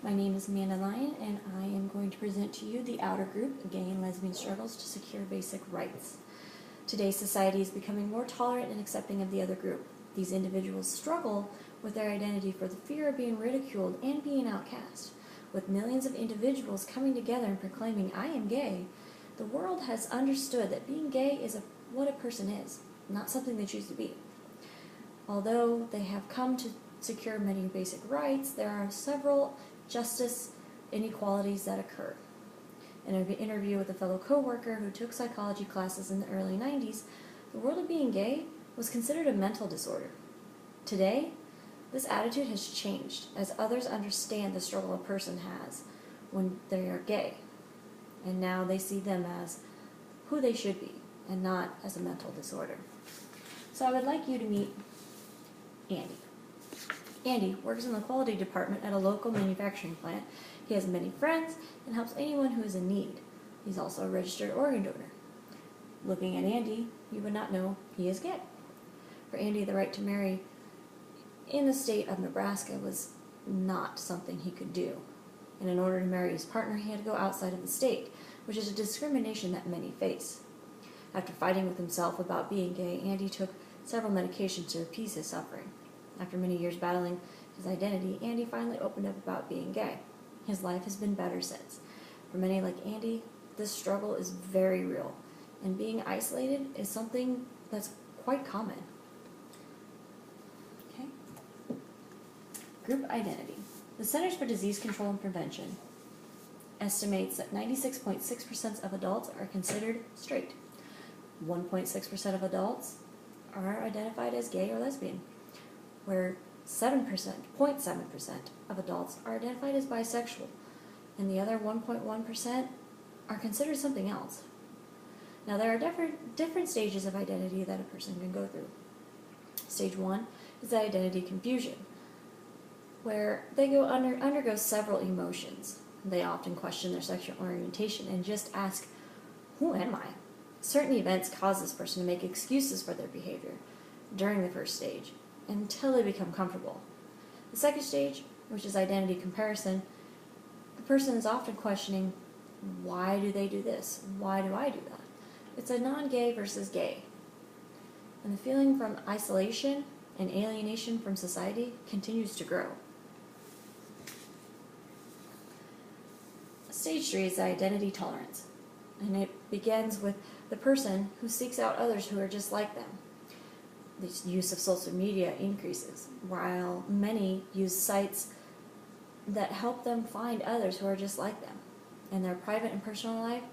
My name is Amanda Lyon, and I am going to present to you the outer group, Gay and Lesbian Struggles to Secure Basic Rights. Today's society is becoming more tolerant and accepting of the other group. These individuals struggle with their identity for the fear of being ridiculed and being outcast. With millions of individuals coming together and proclaiming, "I am gay," the world has understood that being gay is what a person is, not something they choose to be. Although they have come to secure many basic rights, there are several justice inequalities that occur. In an interview with a fellow co-worker who took psychology classes in the early 90s, the world of being gay was considered a mental disorder. Today, this attitude has changed as others understand the struggle a person has when they are gay, and now they see them as who they should be and not as a mental disorder. So I would like you to meet Andy. Andy works in the quality department at a local manufacturing plant. He has many friends and helps anyone who is in need. He's also a registered organ donor. Looking at Andy, you would not know he is gay. For Andy, the right to marry in the state of Nebraska was not something he could do. And in order to marry his partner, he had to go outside of the state, which is a discrimination that many face. After fighting with himself about being gay, Andy took several medications to appease his suffering. After many years battling his identity, Andy finally opened up about being gay. His life has been better since. For many like Andy, this struggle is very real, and being isolated is something that's quite common. Okay. Group identity. The Centers for Disease Control and Prevention estimates that 96.6% of adults are considered straight. 1.6% of adults are identified as gay or lesbian, where 0.7% of adults are identified as bisexual, and the other 1.1% are considered something else. Now, there are different stages of identity that a person can go through. Stage 1 is the identity confusion, where they undergo several emotions. They often question their sexual orientation and just ask, "Who am I?" Certain events cause this person to make excuses for their behavior during the first stage until they become comfortable. The second stage, which is identity comparison, the person is often questioning, why do they do this? Why do I do that? It's a non-gay versus gay. And the feeling from isolation and alienation from society continues to grow. Stage 3 is identity tolerance, and it begins with the person who seeks out others who are just like them. The use of social media increases, while many use sites that help them find others who are just like them, and their private and personal life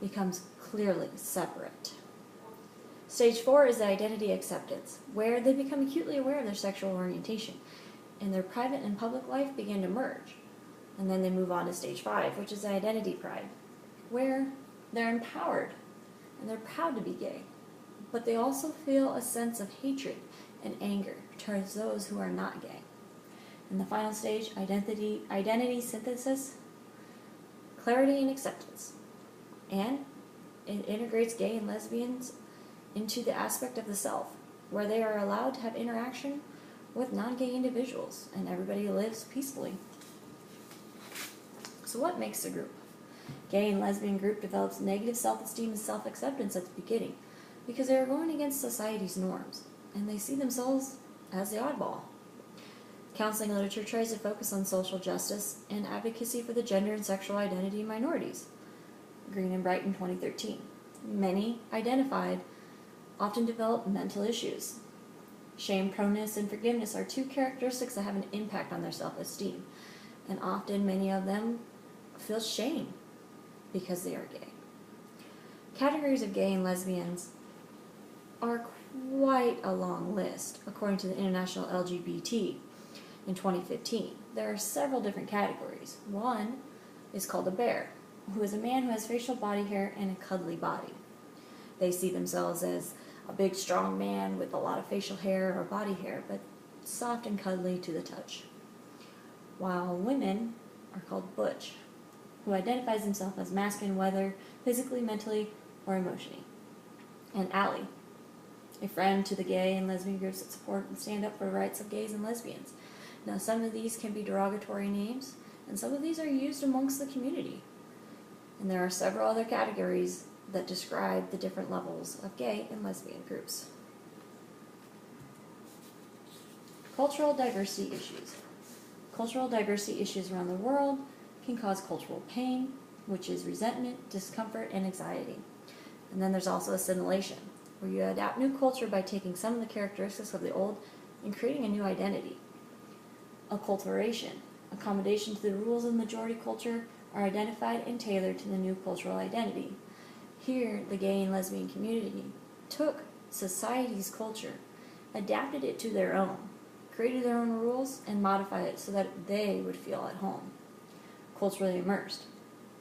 becomes clearly separate. Stage 4 is the identity acceptance, where they become acutely aware of their sexual orientation, and their private and public life begin to merge. And then they move on to stage 5, which is identity pride, where they're empowered and they're proud to be gay, but they also feel a sense of hatred and anger towards those who are not gay. In the final stage, identity synthesis, clarity and acceptance. And it integrates gay and lesbians into the aspect of the self, where they are allowed to have interaction with non-gay individuals, and everybody lives peacefully. So what makes a group? Gay and lesbian group develops negative self-esteem and self-acceptance at the beginning because they are going against society's norms, and they see themselves as the oddball. Counseling literature tries to focus on social justice and advocacy for the gender and sexual identity minorities. Green and Bright in 2013. Many identified often develop mental issues. Shame, proneness, and forgiveness are two characteristics that have an impact on their self-esteem, and often many of them feel shame because they are gay. Categories of gay and lesbians are quite a long list, according to the International LGBT in 2015. There are several different categories. One is called a bear, who is a man who has facial body hair and a cuddly body. They see themselves as a big, strong man with a lot of facial hair or body hair, but soft and cuddly to the touch. While women are called butch, who identifies himself as masculine, whether physically, mentally, or emotionally. And Ally, a friend to the gay and lesbian groups that support and stand up for the rights of gays and lesbians. Now, some of these can be derogatory names, and some of these are used amongst the community. And there are several other categories that describe the different levels of gay and lesbian groups. Cultural diversity issues. Cultural diversity issues around the world can cause cultural pain, which is resentment, discomfort, and anxiety. And then there's also assimilation, where you adapt new culture by taking some of the characteristics of the old and creating a new identity. Acculturation. Accommodation to the rules of majority culture are identified and tailored to the new cultural identity. Here, the gay and lesbian community took society's culture, adapted it to their own, created their own rules, and modified it so that they would feel at home. Culturally immersed.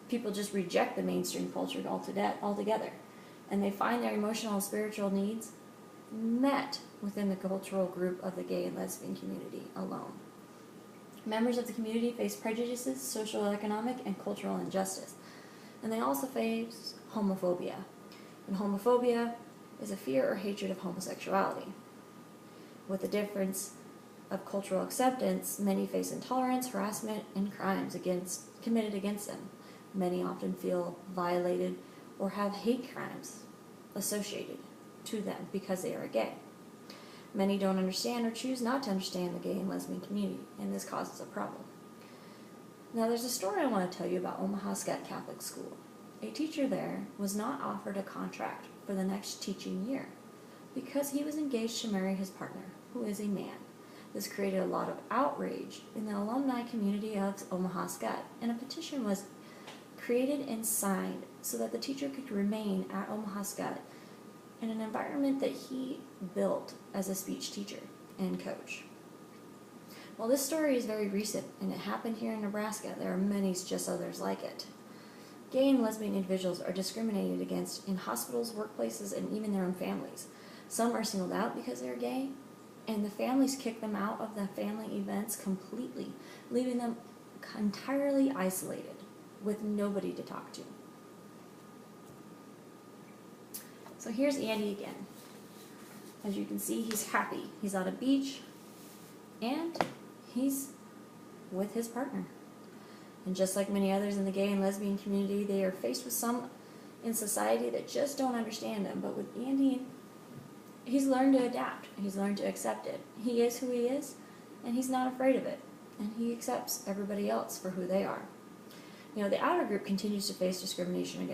People just reject the mainstream culture altogether, and they find their emotional and spiritual needs met within the cultural group of the gay and lesbian community alone. Members of the community face prejudices, social, economic, and cultural injustice, and they also face homophobia. And homophobia is a fear or hatred of homosexuality. With the difference of cultural acceptance, many face intolerance, harassment, and crimes committed against them. Many often feel violated or have hate crimes associated to them because they are gay. Many don't understand or choose not to understand the gay and lesbian community, and this causes a problem. Now, there's a story I want to tell you about Omaha Scott Catholic School. A teacher there was not offered a contract for the next teaching year because he was engaged to marry his partner, who is a man. This created a lot of outrage in the alumni community of Omaha Scott, and a petition was created and signed so that the teacher could remain at Omaha Scott in an environment that he built as a speech teacher and coach. While this story is very recent and it happened here in Nebraska, there are many just others like it. Gay and lesbian individuals are discriminated against in hospitals, workplaces, and even their own families. Some are singled out because they're gay, and the families kick them out of the family events completely, leaving them entirely isolated with nobody to talk to. So here's Andy again. As you can see, he's happy. He's on a beach, and he's with his partner. And just like many others in the gay and lesbian community, they are faced with some in society that just don't understand them. But with Andy, he's learned to adapt. He's learned to accept it. He is who he is, and he's not afraid of it. And he accepts everybody else for who they are. You know, the outer group continues to face discrimination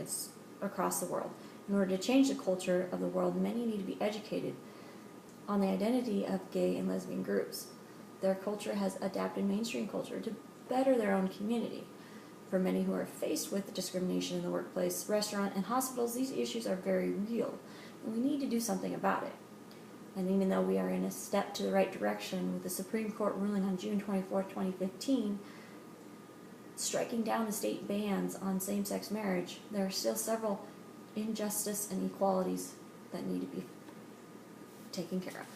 across the world. In order to change the culture of the world, many need to be educated on the identity of gay and lesbian groups. Their culture has adapted mainstream culture to better their own community. For many who are faced with discrimination in the workplace, restaurant, and hospitals, these issues are very real, and we need to do something about it. And even though we are in a step to the right direction with the Supreme Court ruling on June 24, 2015, striking down the state bans on same-sex marriage, there are still several injustice and inequalities that need to be taken care of.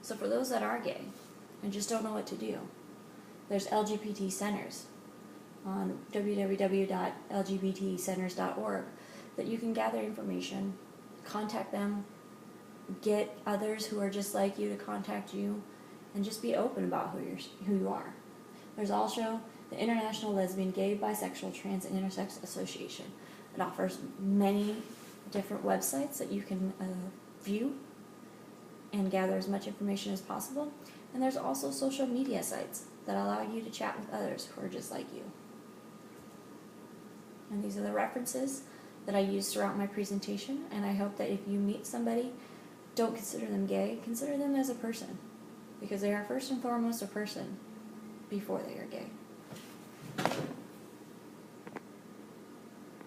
So for those that are gay and just don't know what to do, there's LGBT centers on www.lgbtcenters.org that you can gather information, contact them, get others who are just like you to contact you, and just be open about who you are. There's also the International Lesbian, Gay, Bisexual, Trans, and Intersex Association. It offers many different websites that you can view and gather as much information as possible. And there's also social media sites that allow you to chat with others who are just like you. And these are the references that I use throughout my presentation, and I hope that if you meet somebody, don't consider them gay, consider them as a person, because they are first and foremost a person before they are gay.